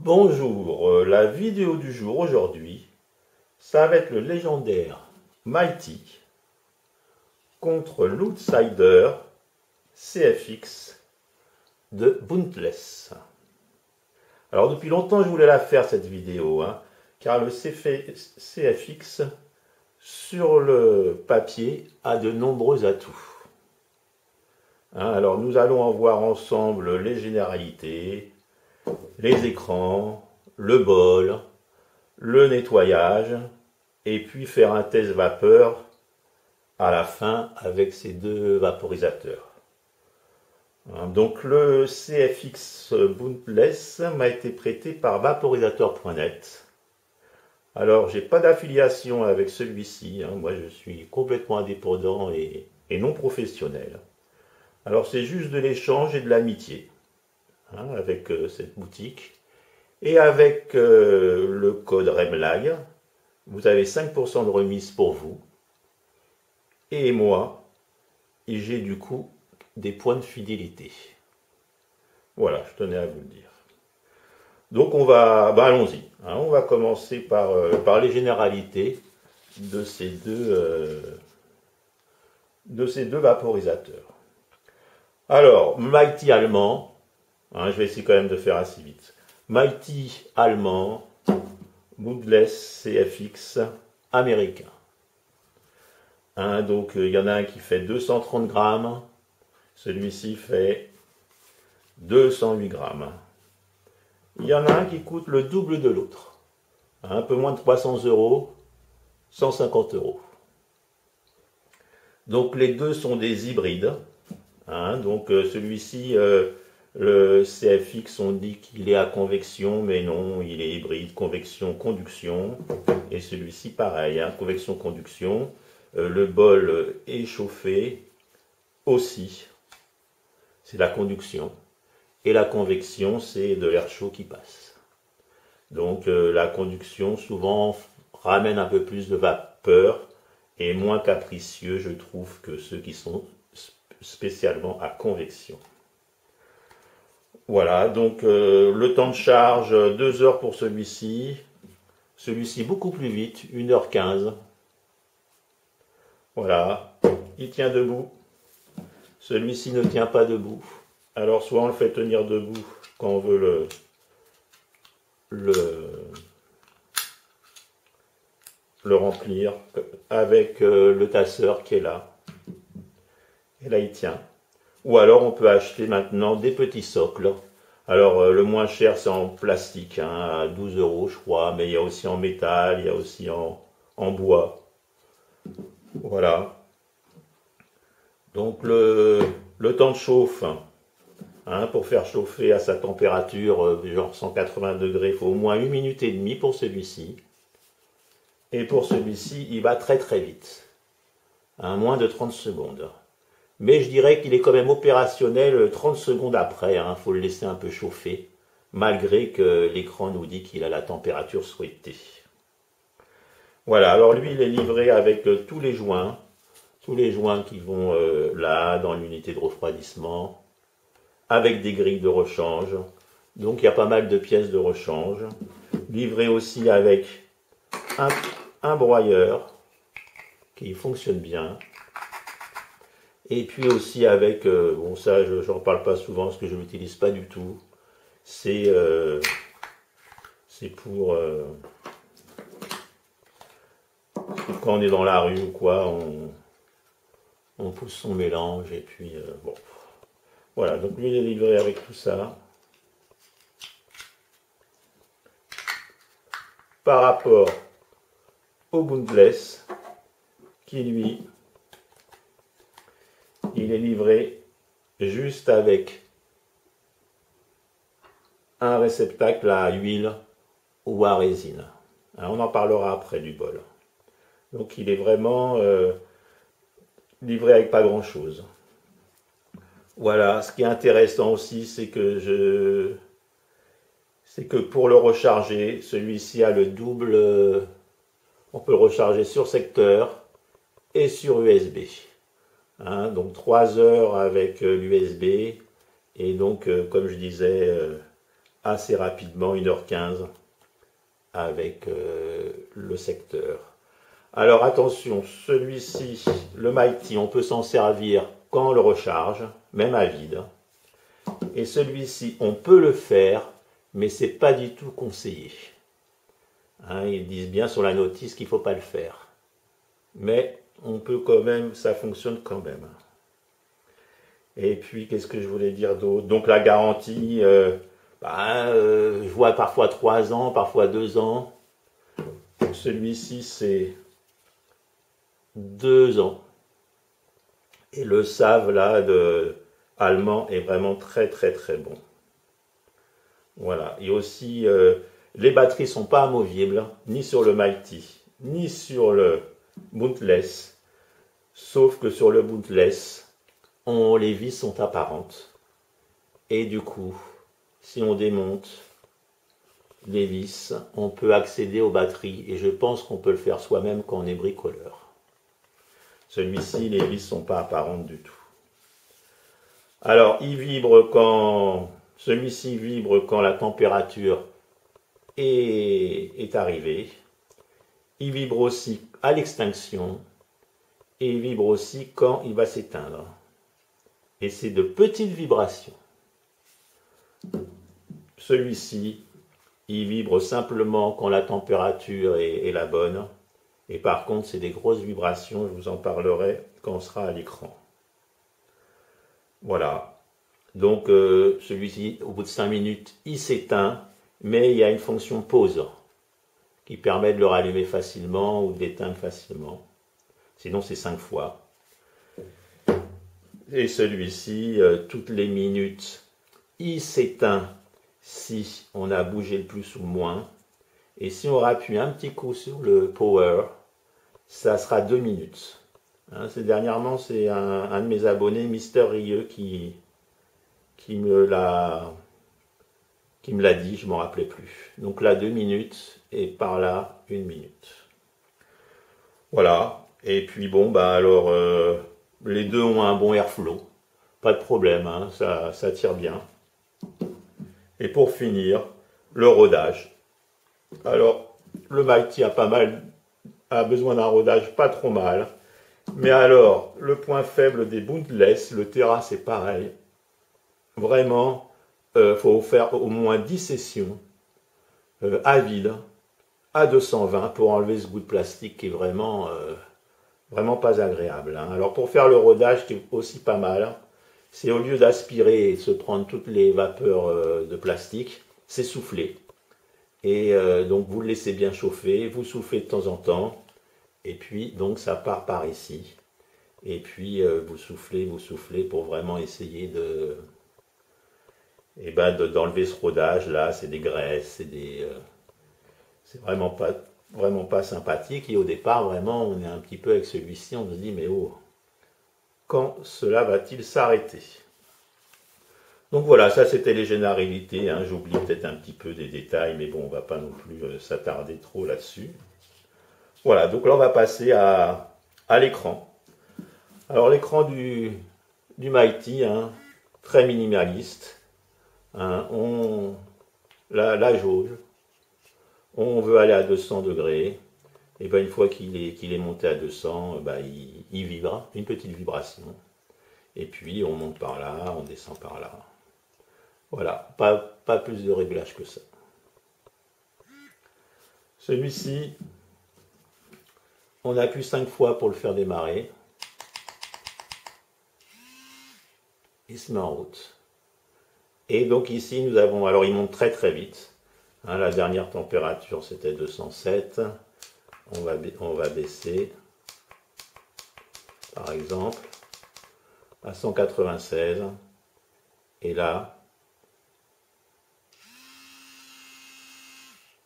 Bonjour, la vidéo du jour aujourd'hui, ça va être le légendaire Mighty contre l'outsider CFX de Boundless. Alors depuis longtemps je voulais la faire cette vidéo, car le CFX sur le papier a de nombreux atouts. Alors nous allons en voir ensemble les généralités, les écrans, le bol, le nettoyage, et puis faire un test vapeur à la fin avec ces deux vaporisateurs. Donc le CFX Boundless m'a été prêté par vaporisateur.net. Alors j'ai pas d'affiliation avec celui-ci, moi je suis complètement indépendant et non professionnel. Alors c'est juste de l'échange et de l'amitié avec cette boutique. Et avec le code REMLAG, vous avez 5% de remise pour vous. Et moi, et j'ai du coup des points de fidélité. Voilà, je tenais à vous le dire. Donc allons-y. On va commencer par les généralités de ces deux vaporisateurs. Alors, Mighty allemand, je vais essayer quand même de faire assez vite. Mighty allemand, Boundless CFX américain. Donc il y en a un qui fait 230 grammes, celui-ci fait 208 grammes. Il y en a un qui coûte le double de l'autre, un peu moins de 300 €, 150 €. Donc les deux sont des hybrides. Donc celui-ci, le CFX, on dit qu'il est à convection, mais non, il est hybride, convection-conduction. Et celui-ci, pareil, convection-conduction. Le bol est chauffé aussi, c'est la conduction. Et la convection, c'est de l'air chaud qui passe. Donc la conduction, souvent, ramène un peu plus de vapeur et moins capricieux, je trouve, que ceux qui sont spécialement à convection. Voilà, donc le temps de charge, 2 heures pour celui-ci. Celui-ci beaucoup plus vite, 1h15. Voilà, il tient debout. Celui-ci ne tient pas debout. Alors soit on le fait tenir debout quand on veut le remplir avec le tasseur qui est là. Et là il tient. Ou alors on peut acheter maintenant des petits socles. Alors le moins cher c'est en plastique, à 12 € je crois, mais il y a aussi en métal, il y a aussi en bois. Voilà. Donc le temps de chauffe, pour faire chauffer à sa température, genre 180 degrés, il faut au moins 1 minute et demie pour celui-ci. Et pour celui-ci, il va très très vite, moins de 30 secondes. Mais je dirais qu'il est quand même opérationnel 30 secondes après, faut le laisser un peu chauffer, malgré que l'écran nous dit qu'il a la température souhaitée. Voilà, alors lui il est livré avec tous les joints qui vont là, dans l'unité de refroidissement, avec des grilles de rechange. Donc il y a pas mal de pièces de rechange. Livré aussi avec un broyeur qui fonctionne bien. Et puis aussi avec, bon ça j'en parle pas souvent parce que je ne l'utilise pas du tout, c'est pour quand on est dans la rue ou quoi, on pousse son mélange et puis bon. Voilà, donc lui il est livré avec tout ça. Par rapport au Boundless, qui lui, il est livré juste avec un réceptacle à huile ou à résine. On en parlera après du bol. Donc il est vraiment livré avec pas grand chose. Voilà, ce qui est intéressant aussi, c'est que pour le recharger, celui-ci a le double, on peut le recharger sur secteur et sur USB. Donc 3 heures avec l'USB et donc comme je disais assez rapidement, 1h15, avec le secteur. Alors attention, celui-ci, le Mighty, on peut s'en servir quand on le recharge, même à vide. Et celui-ci, on peut le faire, mais c'est pas du tout conseillé. Hein, ils disent bien sur la notice qu'il ne faut pas le faire. Mais on peut quand même, ça fonctionne quand même. Et puis, qu'est-ce que je voulais dire d'autre? Donc la garantie, je vois parfois 3 ans, parfois 2 ans. Celui-ci, c'est 2 ans. Et le Save, là, allemand, est vraiment très, très, très bon. Voilà. Et aussi, les batteries ne sont pas amovibles, ni sur le Mighty, ni sur le Bootless. Sauf que sur le Bootless, les vis sont apparentes. Et du coup, si on démonte les vis, on peut accéder aux batteries. Et je pense qu'on peut le faire soi-même quand on est bricoleur. Celui-ci, les vis ne sont pas apparentes du tout. Alors, celui-ci vibre quand la température est arrivée. Il vibre aussi à l'extinction. Et il vibre aussi quand il va s'éteindre. Et c'est de petites vibrations. Celui-ci, il vibre simplement quand la température est la bonne. Et par contre, c'est des grosses vibrations, je vous en parlerai quand on sera à l'écran. Voilà. Donc, celui-ci, au bout de 5 minutes, il s'éteint, mais il y a une fonction pause qui permet de le rallumer facilement ou de l'éteindre facilement. Sinon, c'est 5 fois. Et celui-ci, toutes les minutes, il s'éteint si on a bougé le plus ou le moins. Et si on rappuie un petit coup sur le power, ça sera 2 minutes. Hein, dernièrement, c'est un de mes abonnés, Mister Rieux, qui me l'a dit, je ne m'en rappelais plus. Donc là, 2 minutes, et par là, 1 minute. Voilà. Et puis bon, alors, les deux ont un bon airflow. Pas de problème, hein, ça tire bien. Et pour finir, le rodage. Alors, le Mighty a besoin d'un rodage pas trop mal. Mais alors, le point faible des Bootless, le Terra, c'est pareil. Vraiment, faut faire au moins 10 sessions à vide, à 220 pour enlever ce goût de plastique qui est vraiment pas agréable. Hein. Alors pour faire le rodage qui est aussi pas mal, c'est au lieu d'aspirer et de se prendre toutes les vapeurs de plastique, c'est souffler. Et donc vous le laissez bien chauffer, vous soufflez de temps en temps, et puis donc ça part par ici. Et puis vous soufflez pour vraiment essayer d'enlever ce rodage là, c'est des graisses, c'est vraiment pas sympathique. Et au départ, vraiment, on est un petit peu avec celui-ci, on se dit, mais oh, quand cela va-t-il s'arrêter? Donc voilà, ça c'était les généralités, hein. J'oublie peut-être un petit peu des détails, mais bon, on va pas non plus s'attarder trop là-dessus. Voilà, donc là on va passer à l'écran. Alors l'écran du Mighty, hein, très minimaliste, hein, la jauge, on veut aller à 200 degrés, et ben une fois qu'il est monté à 200, il vibre, une petite vibration. Et puis on monte par là, on descend par là. Voilà, pas plus de réglage que ça. Celui-ci, on appuie 5 fois pour le faire démarrer. Il se met en route. Et donc ici, nous avons, alors il monte très très vite. Hein, la dernière température, c'était 207. On va baisser, par exemple, à 196. Et là,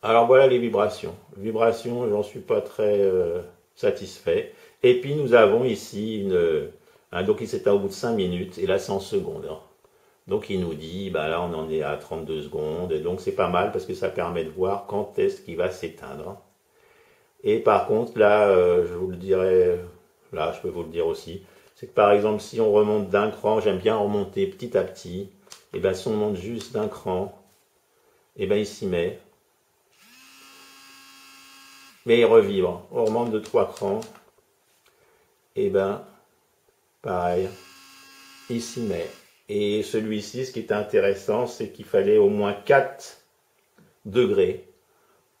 alors voilà les vibrations. Vibrations, j'en suis pas très satisfait. Et puis nous avons ici donc il s'éteint au bout de 5 minutes, et là c'est en secondes. Hein. Donc il nous dit, là on en est à 32 secondes, et donc c'est pas mal parce que ça permet de voir quand est-ce qu'il va s'éteindre. Et par contre là, je vous le dirai, là je peux vous le dire aussi, c'est que par exemple si on remonte d'un cran, j'aime bien remonter petit à petit, et si on monte juste d'un cran, et ben il s'y met. Mais il revibre. On remonte de 3 crans. Et ben, pareil, il s'y met. Et celui-ci, ce qui était intéressant, c'est qu'il fallait au moins 4 degrés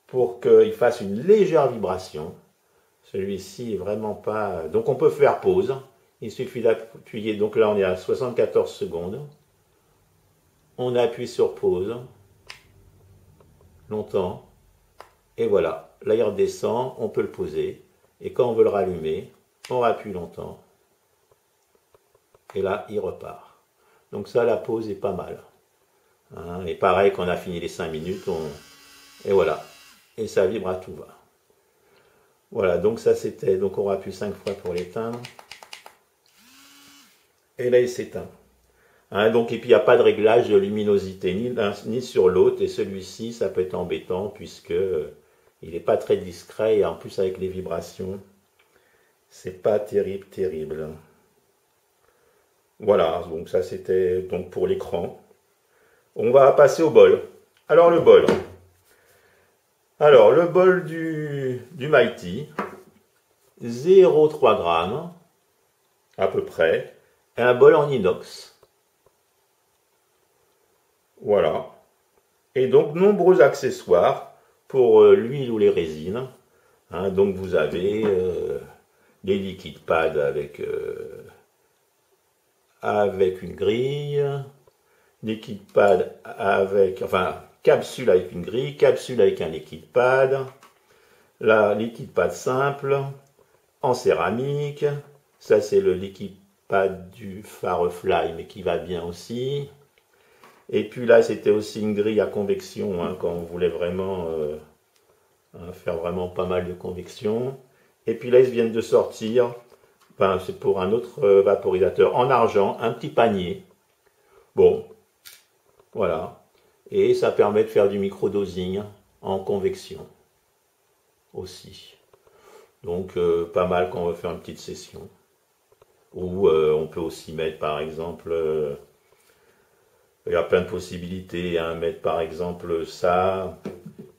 pour qu'il fasse une légère vibration. Celui-ci est vraiment pas... Donc on peut faire pause. Il suffit d'appuyer. Donc là, on est à 74 secondes. On appuie sur pause. Longtemps. Et voilà. Là, il redescend. On peut le poser. Et quand on veut le rallumer, on rappuie longtemps. Et là, il repart. Donc ça, la pause est pas mal. Hein, et pareil, quand on a fini les 5 minutes, et voilà. Et ça vibre à tout va. Voilà, donc ça c'était... Donc on rappuie 5 fois pour l'éteindre. Et là, il s'éteint. Hein, donc, et puis, il n'y a pas de réglage de luminosité, ni sur l'autre. Et celui-ci, ça peut être embêtant, puisque il n'est pas très discret. Et en plus, avec les vibrations, c'est pas terrible, terrible. Voilà, donc ça c'était donc pour l'écran. On va passer au bol. Alors le bol. Alors le bol du Mighty, 0,3 g à peu près, et un bol en inox. Voilà. Et donc nombreux accessoires pour l'huile ou les résines. Hein, donc vous avez les liquides pads avec une grille, liquide pad avec, enfin, capsule avec une grille, capsule avec un liquide pad, la liquide pad simple, en céramique, ça c'est le liquide pad du Firefly, mais qui va bien aussi. Et puis là, c'était aussi une grille à convection, hein, quand on voulait vraiment faire vraiment pas mal de convection. Et puis là, ils viennent de sortir... Enfin, c'est pour un autre vaporisateur en argent, un petit panier. Bon, voilà. Et ça permet de faire du microdosing en convection aussi. Donc, pas mal quand on veut faire une petite session. Ou on peut aussi mettre, par exemple, il y a plein de possibilités. Hein, mettre, par exemple, ça.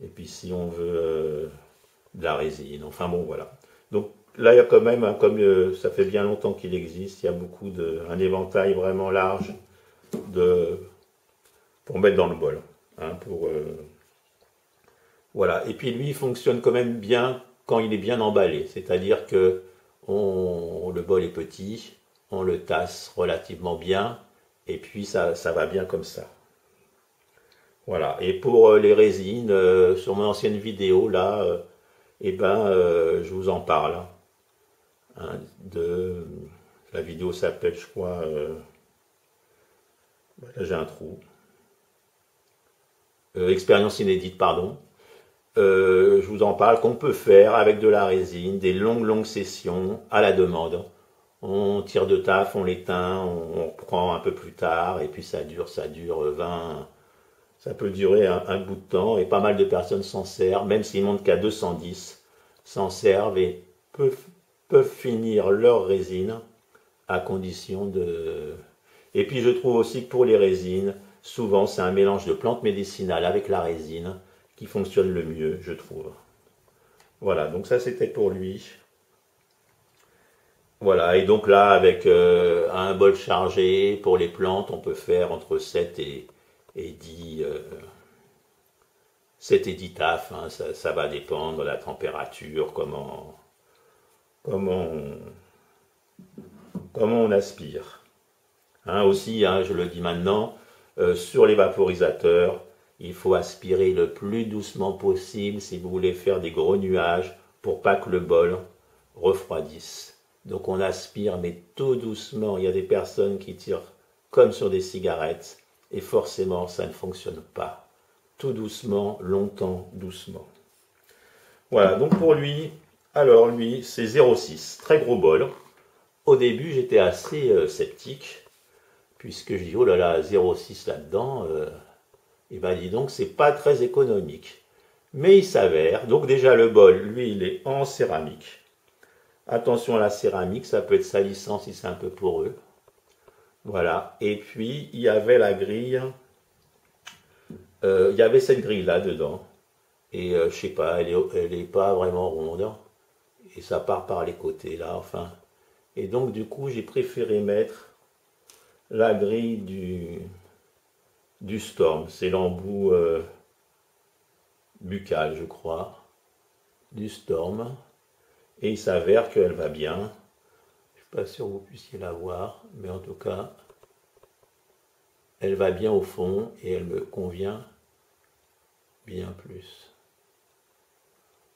Et puis, si on veut de la résine. Enfin, bon, voilà. Donc, là, il y a quand même, hein, comme ça fait bien longtemps qu'il existe, il y a beaucoup un éventail vraiment large pour mettre dans le bol. Hein, voilà. Et puis lui, il fonctionne quand même bien quand il est bien emballé. C'est-à-dire que le bol est petit, on le tasse relativement bien, et puis ça va bien comme ça. Voilà. Et pour les résines, sur mon ancienne vidéo, là, je vous en parle. Hein, la vidéo s'appelle, je crois, là j'ai un trou, expérience inédite, pardon. Je vous en parle qu'on peut faire avec de la résine, des longues sessions à la demande. On tire de taf, on l'éteint, on reprend un peu plus tard, et puis ça dure 20, ça peut durer un bout de temps, et pas mal de personnes s'en servent, même s'ils montent qu'à 210, s'en servent et peuvent finir leur résine à condition de... Et puis je trouve aussi que pour les résines, souvent c'est un mélange de plantes médicinales avec la résine qui fonctionne le mieux, je trouve. Voilà, donc ça c'était pour lui. Voilà, et donc là avec un bol chargé pour les plantes, on peut faire entre 7 et 10... 7 et 10 taf, hein, ça va dépendre de la température, comment on aspire. Hein, aussi, hein, je le dis maintenant, sur les vaporisateurs, il faut aspirer le plus doucement possible si vous voulez faire des gros nuages pour pas que le bol refroidisse. Donc on aspire, mais tout doucement. Il y a des personnes qui tirent comme sur des cigarettes et forcément ça ne fonctionne pas. Tout doucement, longtemps, doucement. Voilà, donc pour lui, alors lui, c'est 0,6, très gros bol. Au début, j'étais assez sceptique, puisque je dis, oh là là, 0,6 là-dedans, et ben dis donc, c'est pas très économique. Mais il s'avère, donc déjà le bol, lui, il est en céramique. Attention à la céramique, ça peut être salissant si c'est un peu poreux. Voilà, et puis il y avait la grille il y avait cette grille là dedans. Et je sais pas, elle est pas vraiment ronde. Et ça part par les côtés là, enfin. Et donc du coup, j'ai préféré mettre la grille du Storm. C'est l'embout buccal, je crois, du Storm. Et il s'avère qu'elle va bien. Je suis pas sûr que vous puissiez la voir, mais en tout cas, elle va bien au fond et elle me convient bien plus.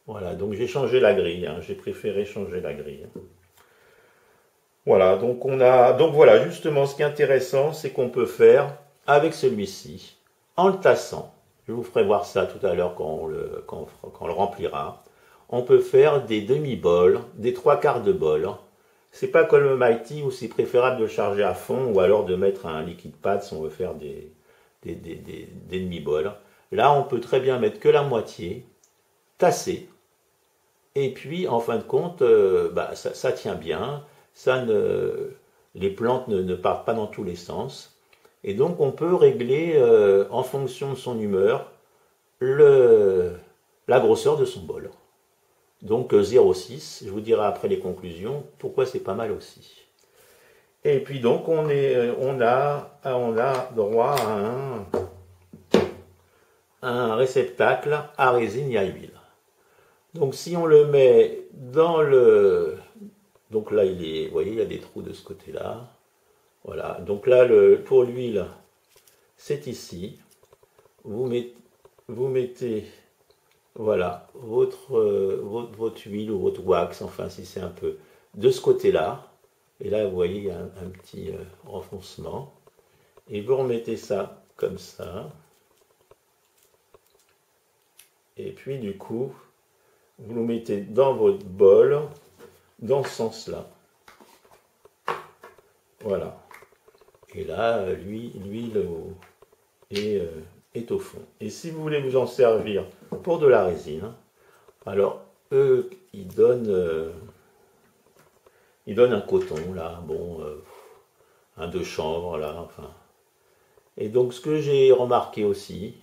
Voilà, donc j'ai changé la grille, hein, j'ai préféré changer la grille. Voilà, donc voilà, justement, ce qui est intéressant, c'est qu'on peut faire avec celui-ci, en le tassant. Je vous ferai voir ça tout à l'heure quand on le remplira. On peut faire des demi-bols, des trois quarts de bol. C'est pas comme le Mighty où c'est préférable de le charger à fond ou alors de mettre un liquide pad si on veut faire des demi-bols. Là, on peut très bien mettre que la moitié, tasser. Et puis, en fin de compte, ça tient bien. Les plantes ne partent pas dans tous les sens. Et donc, on peut régler, en fonction de son humeur, la grosseur de son bol. Donc 0,6, je vous dirai après les conclusions pourquoi c'est pas mal aussi. Et puis donc on a droit à un réceptacle à résine et à huile. Donc si on le met dans le... Donc là, vous voyez, il y a des trous de ce côté-là. Voilà, donc là, pour l'huile, c'est ici. Vous mettez voilà, votre huile ou votre wax, enfin si c'est un peu de ce côté-là. Et là, vous voyez, il y a un petit renfoncement. Et vous remettez ça comme ça. Et puis du coup, vous le mettez dans votre bol, dans ce sens-là. Voilà. Et là, l'huile est au fond. Et si vous voulez vous en servir pour de la résine, alors eux, ils donnent un coton, là, bon, un de chanvre, là, enfin. Et donc, ce que j'ai remarqué aussi,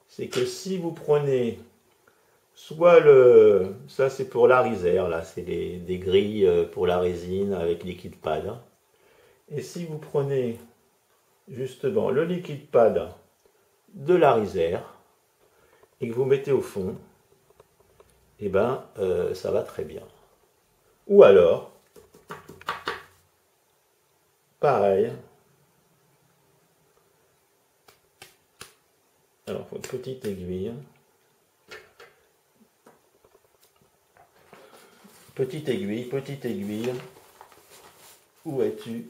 c'est que si vous prenez soit ça c'est pour la risère, là, c'est des grilles pour la résine avec liquide pad. Et si vous prenez justement le liquide pad de la risère et que vous mettez au fond, et ben ça va très bien. Ou alors, pareil, alors il faut une petite aiguille. Petite aiguille. Où es-tu?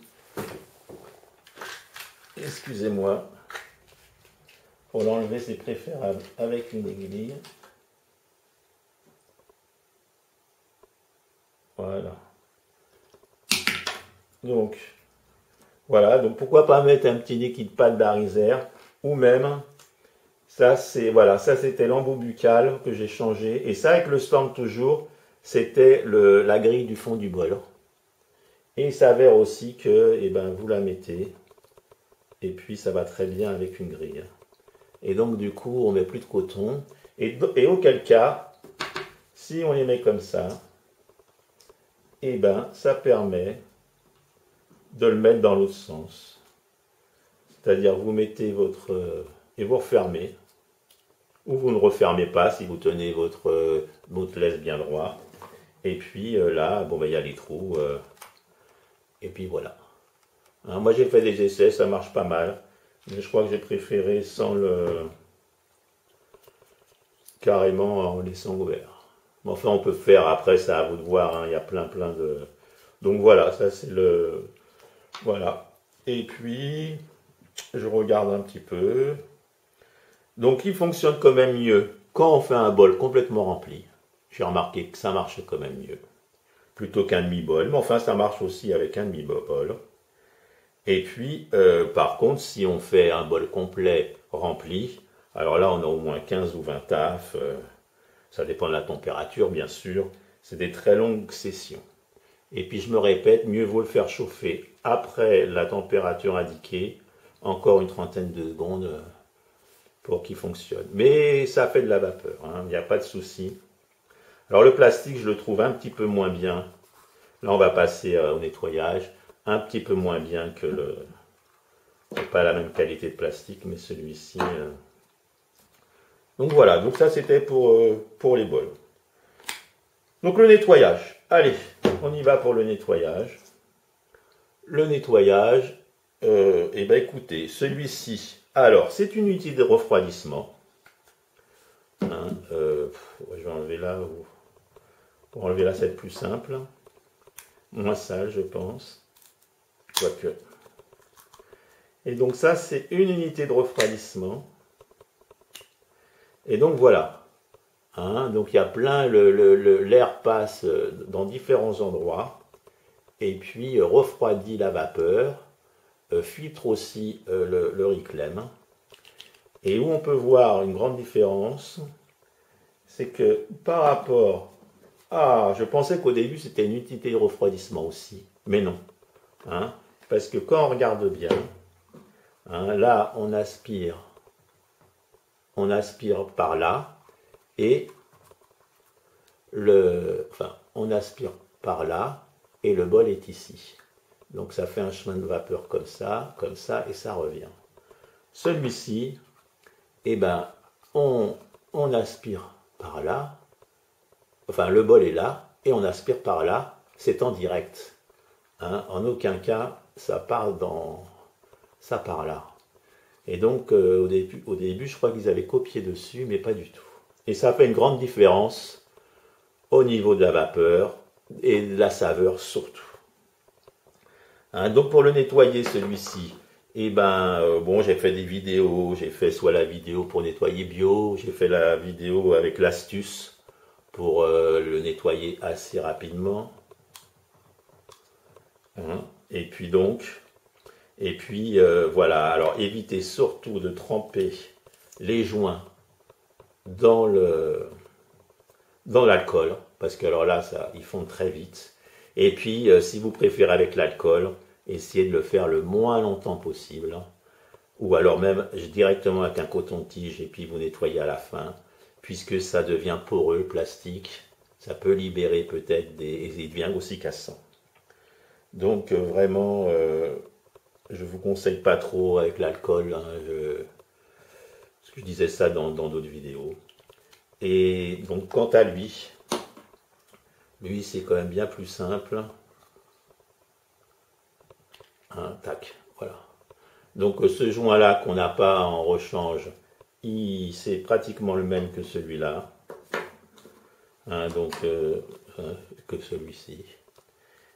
Excusez-moi. Pour l'enlever, c'est préférable avec une aiguille. Voilà. Donc, voilà. Donc, pourquoi pas mettre un petit liquide pad d'Arisère ou même, ça c'était l'embout buccal que j'ai changé. Et ça, avec le Storm toujours, c'était la grille du fond du bol. Et il s'avère aussi que, vous la mettez, et puis ça va très bien avec une grille. Et donc du coup, on met plus de coton. Et auquel cas, si on les met comme ça, ça permet de le mettre dans l'autre sens. C'est-à-dire, vous mettez et vous refermez. Ou vous ne refermez pas si vous tenez votre laisse bien droit. Et puis là, il y a les trous. Et puis voilà. Hein, moi j'ai fait des essais, ça marche pas mal. Mais je crois que j'ai préféré sans carrément en laissant ouvert. Mais enfin on peut faire après, ça à vous de voir, hein, il y a plein de... Donc voilà, ça c'est voilà. Et puis, je regarde un petit peu. Donc il fonctionne quand même mieux quand on fait un bol complètement rempli. J'ai remarqué que ça marche quand même mieux. Plutôt qu'un demi-bol. Mais enfin ça marche aussi avec un demi-bol. Et puis, par contre, si on fait un bol complet rempli, alors là, on a au moins 15 ou 20 tafs. Ça dépend de la température, bien sûr. C'est des très longues sessions. Et puis, je me répète, mieux vaut le faire chauffer après la température indiquée, encore une trentaine de secondes. pour qu'il fonctionne. Mais ça fait de la vapeur, hein, il n'y a pas de souci. Alors le plastique, je le trouve un petit peu moins bien. Là, on va passer au nettoyage. Un petit peu moins bien que le... C'est pas la même qualité de plastique, mais celui-ci... Donc voilà, donc ça c'était pour les bols. Donc le nettoyage. Allez, on y va pour le nettoyage. Le nettoyage, eh ben écoutez, celui-ci, alors c'est une unité de refroidissement. Hein, je vais enlever là, pour enlever là c'est plus simple. Moins sale je pense. Quoique. Et donc ça c'est une unité de refroidissement. Et donc voilà. Hein, donc il y a plein, l'air passe dans différents endroits. Et puis refroidit la vapeur. Filtre aussi le Reclaim. Et où on peut voir une grande différence, c'est que par rapport à... Je pensais qu'au début c'était une unité de refroidissement aussi, mais non. Hein, parce que quand on regarde bien, hein, là on aspire par là, et on aspire par là, et le bol est ici. Donc ça fait un chemin de vapeur comme ça, et ça revient. Celui-ci, eh ben, on aspire par là, enfin le bol est là, et on aspire par là, c'est en direct. Hein, en aucun cas, ça part là. Et donc au début, je crois qu'ils avaient copié dessus, mais pas du tout. Et ça fait une grande différence au niveau de la vapeur et de la saveur surtout. Hein, donc pour le nettoyer celui-ci, et bon, j'ai fait des vidéos, j'ai fait soit la vidéo pour nettoyer bio, j'ai fait la vidéo avec l'astuce pour le nettoyer assez rapidement. Hein, et puis voilà, alors évitez surtout de tremper les joints dans l'alcool, parce que alors là, ils fondent très vite. Et puis, si vous préférez avec l'alcool, essayez de le faire le moins longtemps possible. Ou alors même directement avec un coton-tige et puis vous nettoyez à la fin, puisque ça devient poreux, plastique. Ça peut libérer peut-être et il devient aussi cassant. Donc vraiment, je vous conseille pas trop avec l'alcool. Hein, parce que je disais ça dans d'autres vidéos. Et donc quant à lui c'est quand même bien plus simple. Hein, tac, voilà. Donc ce joint-là qu'on n'a pas en rechange, c'est pratiquement le même que celui-là. Hein, donc que celui-ci.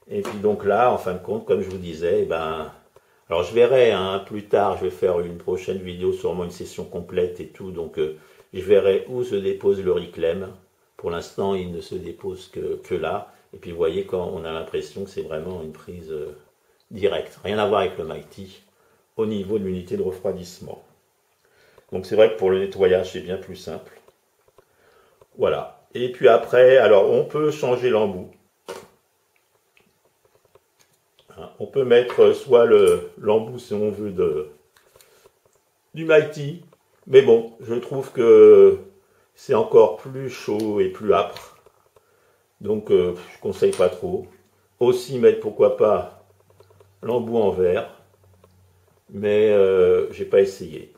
Et puis donc là, en fin de compte, comme je vous disais, alors je verrai plus tard, je vais faire une prochaine vidéo, sûrement une session complète et tout, donc je verrai où se dépose le Reclaim. Pour l'instant, il ne se dépose que là. Et puis vous voyez, quand on a l'impression que c'est vraiment une prise directe. Rien à voir avec le Mighty au niveau de l'unité de refroidissement. Donc c'est vrai que pour le nettoyage, c'est bien plus simple. Voilà. Et puis après, alors on peut changer l'embout. On peut mettre soit l'embout, si on veut, du Mighty. Mais bon, je trouve que c'est encore plus chaud et plus âpre. Donc je ne conseille pas trop. Aussi mettre, pourquoi pas, l'embout en verre. Mais j'ai pas essayé.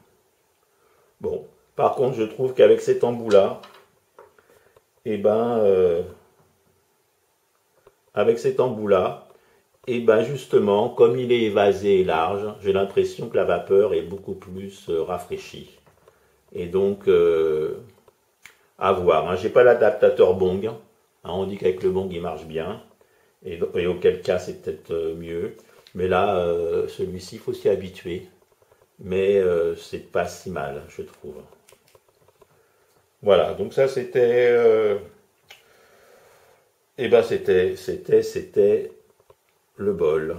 Bon, par contre, je trouve qu'avec cet embout-là, avec cet embout-là, justement, comme il est évasé et large, j'ai l'impression que la vapeur est beaucoup plus rafraîchie. Et donc, à voir. Hein. J'ai pas l'adaptateur Bong. Hein, on dit qu'avec le Bong, il marche bien. Et auquel cas, c'est peut-être mieux. Mais là, celui-ci, il faut s'y habituer. Mais c'est pas si mal, je trouve. Voilà, donc ça c'était... c'était le bol,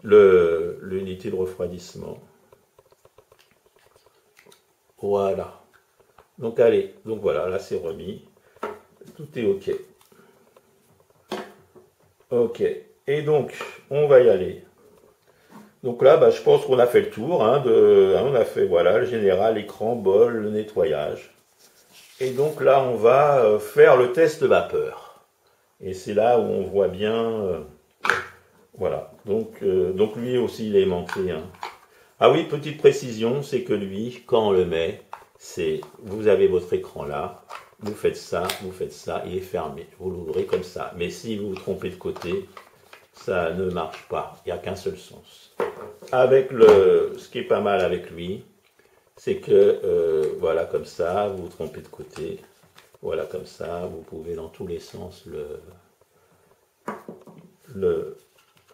l'unité de refroidissement. Voilà. Donc allez, donc voilà, là c'est remis. Tout est ok. Ok. Et donc, on va y aller. Donc là, bah, je pense qu'on a fait le tour. On a fait voilà, le général, l'écran, bol, le nettoyage. Et donc là, on va faire le test vapeur. Et c'est là où on voit bien. Voilà. Donc lui aussi, il est aimanté. Hein. Ah oui, petite précision, c'est que lui, quand on le met, c'est vous avez votre écran là, vous faites ça, il est fermé. Vous l'ouvrez comme ça. Mais si vous vous trompez de côté, ça ne marche pas. Il n'y a qu'un seul sens. Avec ce qui est pas mal avec lui, c'est que voilà comme ça, vous vous trompez de côté. Voilà comme ça, vous pouvez dans tous les sens le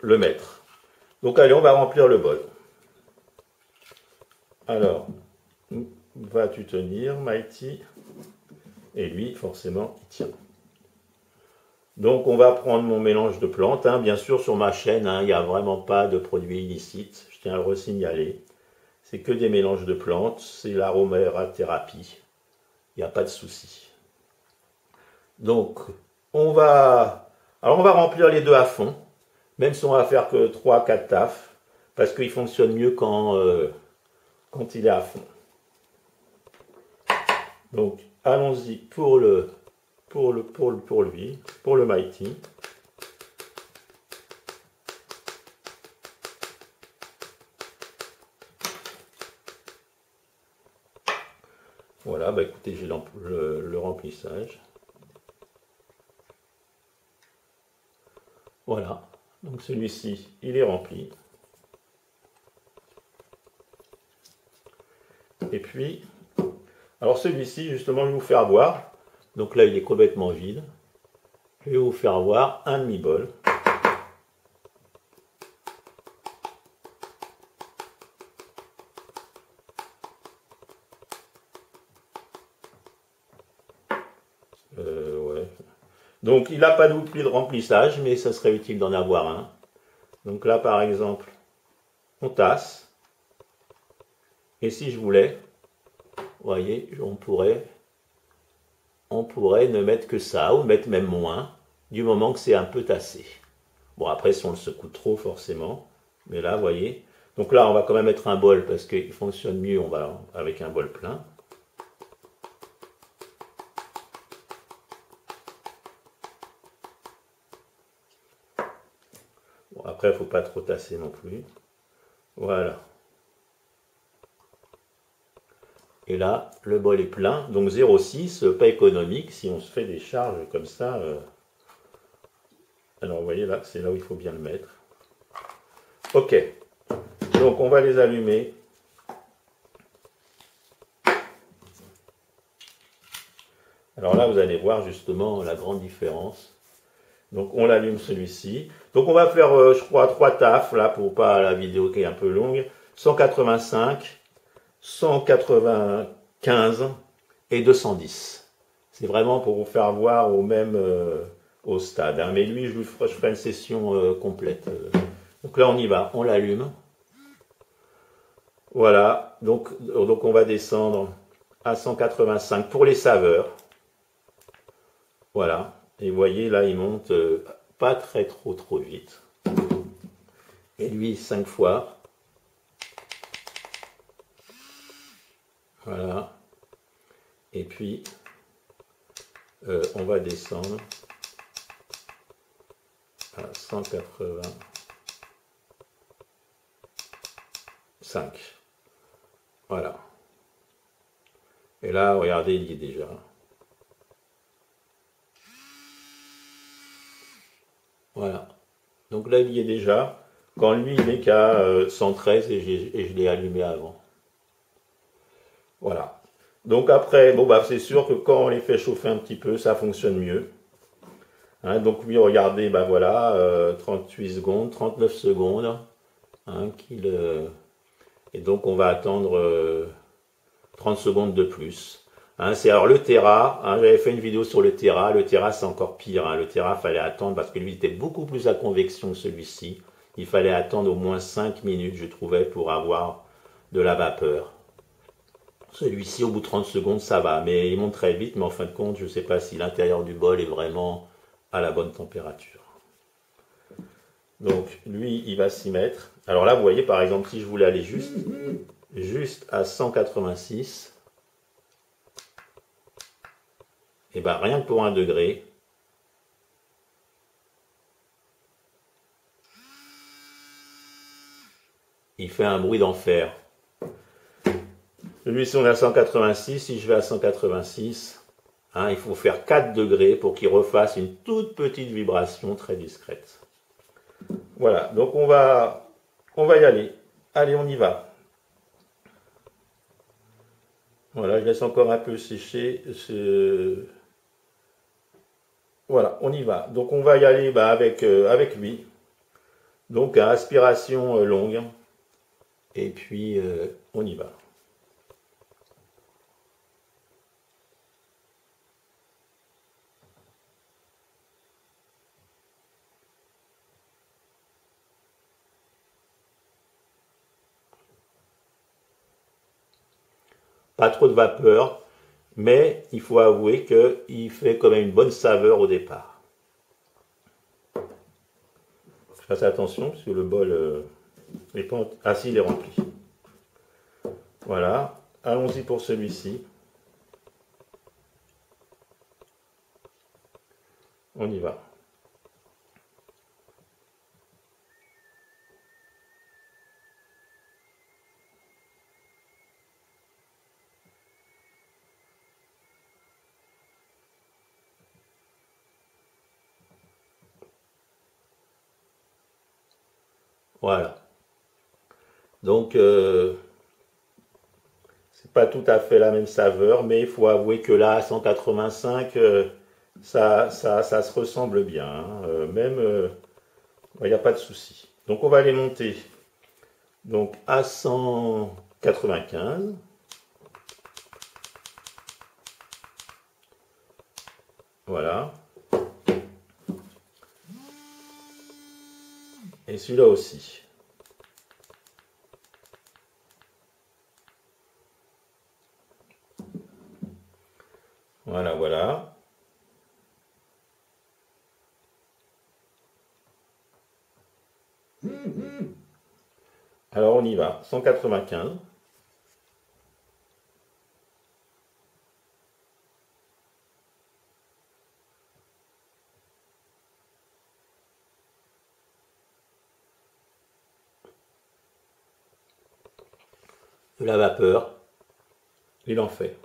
mettre. Donc allez, on va remplir le bol. Alors, vas-tu tenir, Mighty? Et lui, forcément, il tient. Donc on va prendre mon mélange de plantes. Hein. Bien sûr, sur ma chaîne, il n'y a vraiment pas de produits illicites. Je tiens à le resignaler. C'est que des mélanges de plantes. C'est l'aromathérapie. Il n'y a pas de souci. Donc, on va remplir les deux à fond. Même si on va faire que 3-4 tafs. Parce qu'il fonctionne mieux quand il est à fond. Donc, allons-y pour lui, pour le Mighty. Voilà, bah écoutez, j'ai le remplissage. Voilà, donc celui-ci, il est rempli. Et puis, alors celui-ci, justement, je vais vous faire voir. Donc là, il est complètement vide. Je vais vous faire voir un demi-bol. Ouais. Donc, il n'a pas d'outil de remplissage, mais ça serait utile d'en avoir un. Donc là, par exemple, on tasse. Et si je voulais, vous voyez, on pourrait ne mettre que ça, ou mettre même moins, du moment que c'est un peu tassé. Bon, après, si on le secoue trop, forcément. Mais là, vous voyez. Donc là, on va quand même mettre un bol, parce qu'il fonctionne mieux, on va avec un bol plein. Bon, après, il ne faut pas trop tasser non plus. Voilà. Et là, le bol est plein, donc 0,6, pas économique, si on se fait des charges comme ça. Alors, vous voyez là, c'est là où il faut bien le mettre. Ok, donc on va les allumer. Alors là, vous allez voir justement la grande différence. Donc on l'allume celui-ci. Donc on va faire, je crois, 3 tafs, là, pour pas la vidéo qui est un peu longue. 185, 195 et 210. C'est vraiment pour vous faire voir au stade. Hein. Mais lui, je ferai une session complète. Donc là, on y va. On l'allume. Voilà. Donc on va descendre à 185 pour les saveurs. Voilà. Et vous voyez, là, il monte pas trop vite. Et lui, 5 fois. Voilà. Et puis, on va descendre à 185. Voilà. Et là, regardez, il y est déjà. Voilà. Donc là, il y est déjà. Quand lui, il n'est qu'à 113 et je l'ai allumé avant. Voilà. Donc après, bon bah c'est sûr que quand on les fait chauffer un petit peu, ça fonctionne mieux. Hein, donc lui, regardez, bah voilà, 38 secondes, 39 secondes. Hein, et donc on va attendre 30 secondes de plus. Hein, c'est alors le Terra, hein, j'avais fait une vidéo sur le Terra c'est encore pire. Hein, le Terra, fallait attendre parce que lui était beaucoup plus à convection que celui-ci. Il fallait attendre au moins 5 minutes, je trouvais, pour avoir de la vapeur. Celui-ci, au bout de 30 secondes, ça va, mais il monte très vite, mais en fin de compte, je ne sais pas si l'intérieur du bol est vraiment à la bonne température. Donc lui, il va s'y mettre. Alors là, vous voyez, par exemple, si je voulais aller juste à 186, et bien rien que pour 1 degré, il fait un bruit d'enfer. Lui, si on est à 186, si je vais à 186, hein, il faut faire 4 degrés pour qu'il refasse une toute petite vibration très discrète. Voilà, donc on va y aller. Allez, on y va. Voilà, je laisse encore un peu sécher. Voilà, on y va. Donc on va y aller avec lui. Donc aspiration longue. Et puis on y va. Pas trop de vapeur, mais il faut avouer qu'il fait quand même une bonne saveur au départ. Je fasse attention parce que le bol n'est pas... Ah si, il est rempli. Voilà, allons-y pour celui-ci. On y va. Voilà. Donc, c'est pas tout à fait la même saveur, mais il faut avouer que là, à 185, ça se ressemble bien. Hein. Même, il n'y a pas de souci. Donc, on va les monter donc, à 195. Voilà. Et celui-là aussi. Voilà, voilà. Alors on y va. 195. De la vapeur. Il en fait.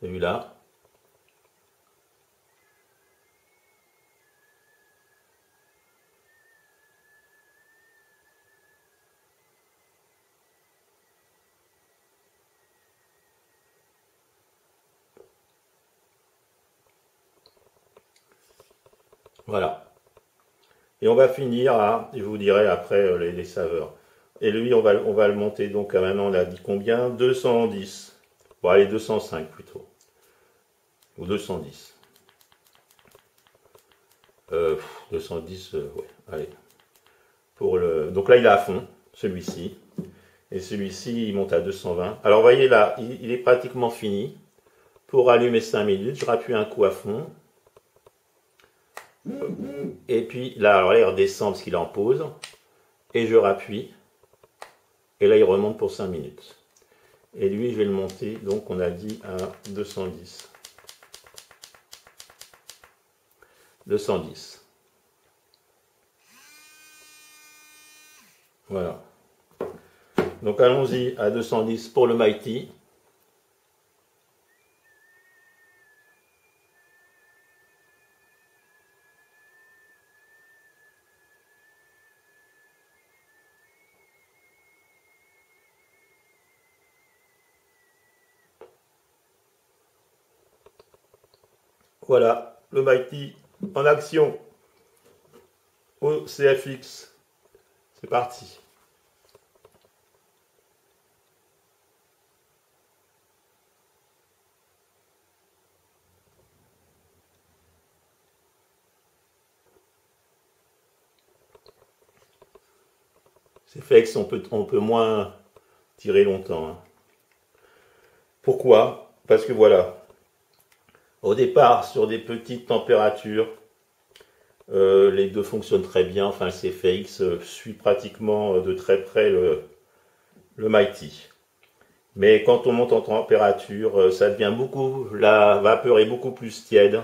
Celui-là. Voilà. Et on va finir à, je vous dirai après les saveurs. Et lui, on va le monter donc à maintenant, on a dit combien? 210. Bon, allez, 205 plutôt. Ou 210. 210, ouais, allez. Donc là, il est à fond, celui-ci. Et celui-ci, il monte à 220. Alors, vous voyez là, il est pratiquement fini. Pour allumer 5 minutes, je rappuie un coup à fond. Et puis là, alors là, il redescend parce qu'il est en pause. Et je rappuie. Et là, il remonte pour 5 minutes. Et lui, je vais le monter, donc on a dit à 210. 210. Voilà. Donc allons-y à 210 pour le Mighty. Voilà, le Mighty en action au CFX. C'est parti. C'est fait on peut moins tirer longtemps. Hein. Pourquoi? Parce que voilà, au départ, sur des petites températures, Les deux fonctionnent très bien. Enfin, le CFX suit pratiquement de très près le Mighty. Mais quand on monte en température, ça devient la vapeur est beaucoup plus tiède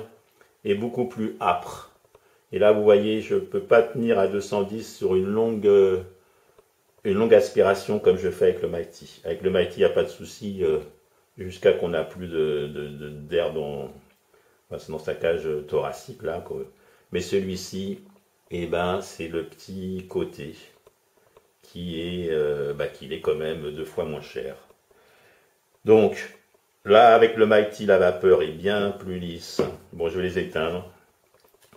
et beaucoup plus âpre. Et là, vous voyez, je ne peux pas tenir à 210 sur une longue aspiration comme je fais avec le Mighty. Avec le Mighty, il n'y a pas de souci jusqu'à qu'on n'a plus d'air dans sa cage thoracique là, quoi. Mais celui-ci, eh ben, c'est le petit côté qui est quand même 2 fois moins cher. Donc, là, avec le Mighty, la vapeur est bien plus lisse. Bon, je vais les éteindre.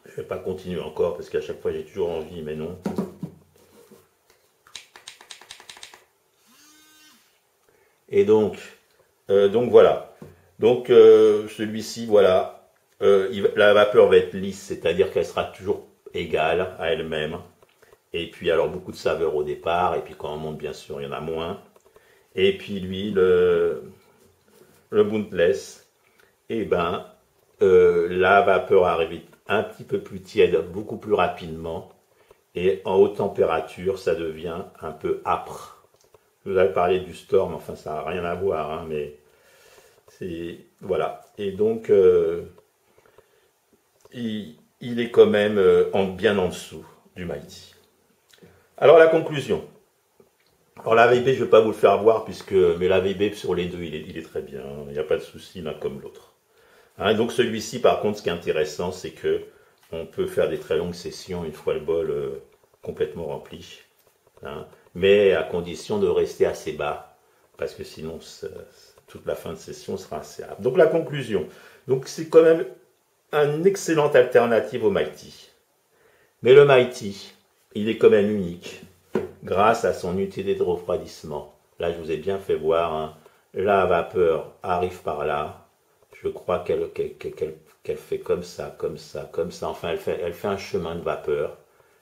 Je ne vais pas continuer encore parce qu'à chaque fois, j'ai toujours envie, mais non. Et donc voilà. Donc, celui-ci, voilà. La vapeur va être lisse, c'est-à-dire qu'elle sera toujours égale à elle-même. Et puis, alors, beaucoup de saveur au départ. Et puis, quand on monte, bien sûr, il y en a moins. Et puis, lui, le Boundless, eh ben, la vapeur arrive un petit peu plus tiède, beaucoup plus rapidement, et en haute température, ça devient un peu âpre. Je vous avais parlé du Storm, enfin ça n'a rien à voir, hein, mais c'est voilà. Et donc, il est quand même bien en dessous du Mighty. Alors la conclusion. Alors la VB, je ne vais pas vous le faire voir, mais la VB sur les deux, il est très bien. Il n'y a pas de souci l'un comme l'autre. Hein, donc celui-ci, par contre, ce qui est intéressant, c'est que on peut faire des très longues sessions une fois le bol complètement rempli. Hein, mais à condition de rester assez bas, parce que sinon, toute la fin de session sera assez âpre. Donc la conclusion. Donc c'est quand même une excellente alternative au Mighty. Mais le Mighty, il est quand même unique grâce à son unité de refroidissement. Là, je vous ai bien fait voir, hein, la vapeur arrive par là. Je crois qu'elle fait comme ça, comme ça, comme ça. Enfin, elle fait un chemin de vapeur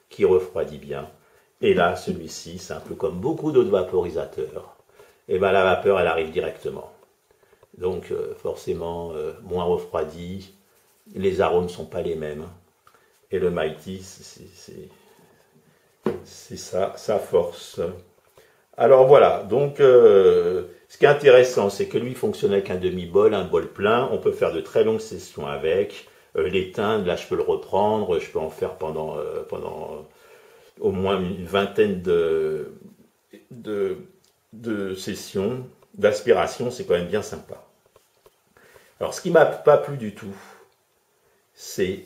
qui refroidit bien. Et là, celui-ci, c'est un peu comme beaucoup d'autres vaporisateurs. Et bien, la vapeur, elle arrive directement. Donc, forcément, moins refroidi. Les arômes ne sont pas les mêmes. Et le Mighty, c'est ça, sa force. Alors voilà, donc ce qui est intéressant, c'est que lui fonctionne avec un demi-bol, un bol plein. On peut faire de très longues sessions avec. L'éteindre, là je peux le reprendre, je peux en faire pendant au moins une vingtaine de sessions d'aspiration, c'est quand même bien sympa. Alors ce qui m'a pas plu du tout, c'est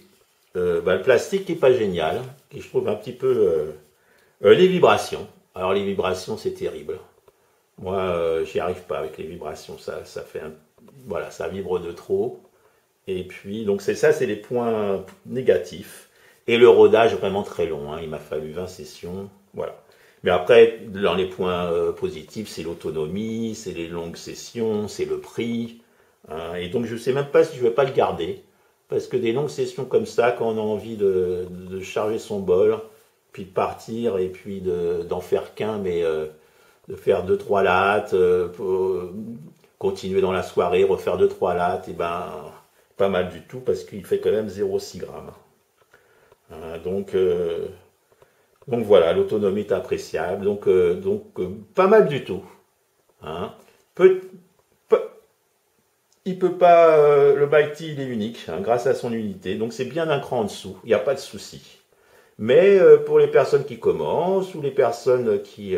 le plastique qui est pas génial, qui je trouve un petit peu les vibrations. Alors les vibrations, c'est terrible. Moi, j'y arrive pas avec les vibrations. Ça fait voilà, ça vibre de trop. Et puis, donc c'est les points négatifs. Et le rodage vraiment très long. Hein. Il m'a fallu 20 sessions. Voilà. Mais après, dans les points positifs, c'est l'autonomie, c'est les longues sessions, c'est le prix. Hein. Et donc, je sais même pas si je vais pas le garder. Parce que des longues sessions comme ça, quand on a envie de charger son bol, puis de partir, et puis d'en faire qu'un, mais de faire 2-3 lattes, pour continuer dans la soirée, refaire 2-3 lattes, et ben pas mal du tout, parce qu'il fait quand même 0,6 grammes. Hein, donc voilà, l'autonomie est appréciable, donc pas mal du tout. Hein. Il peut pas, le Mighty il est unique, hein, grâce à son unité, donc c'est bien un cran en dessous, il n'y a pas de souci. Mais pour les personnes qui commencent ou les personnes qui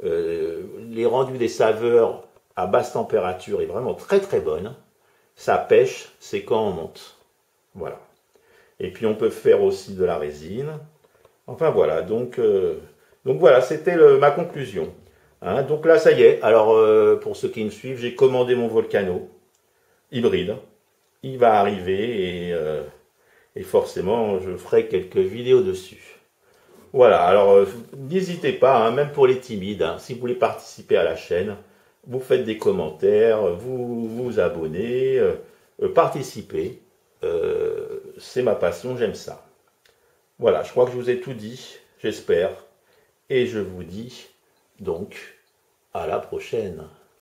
les rendus des saveurs à basse température est vraiment très très bonne, ça pêche, c'est quand on monte. Voilà. Et puis on peut faire aussi de la résine. Enfin voilà, donc voilà, c'était ma conclusion. Hein, donc là, ça y est. Alors pour ceux qui me suivent, j'ai commandé mon Volcano hybride. Il va arriver et forcément, je ferai quelques vidéos dessus. Voilà, alors n'hésitez pas, hein, même pour les timides, hein, si vous voulez participer à la chaîne, vous faites des commentaires, vous vous abonnez, participez. C'est ma passion, j'aime ça. Voilà, je crois que je vous ai tout dit, j'espère. Et je vous dis donc à la prochaine.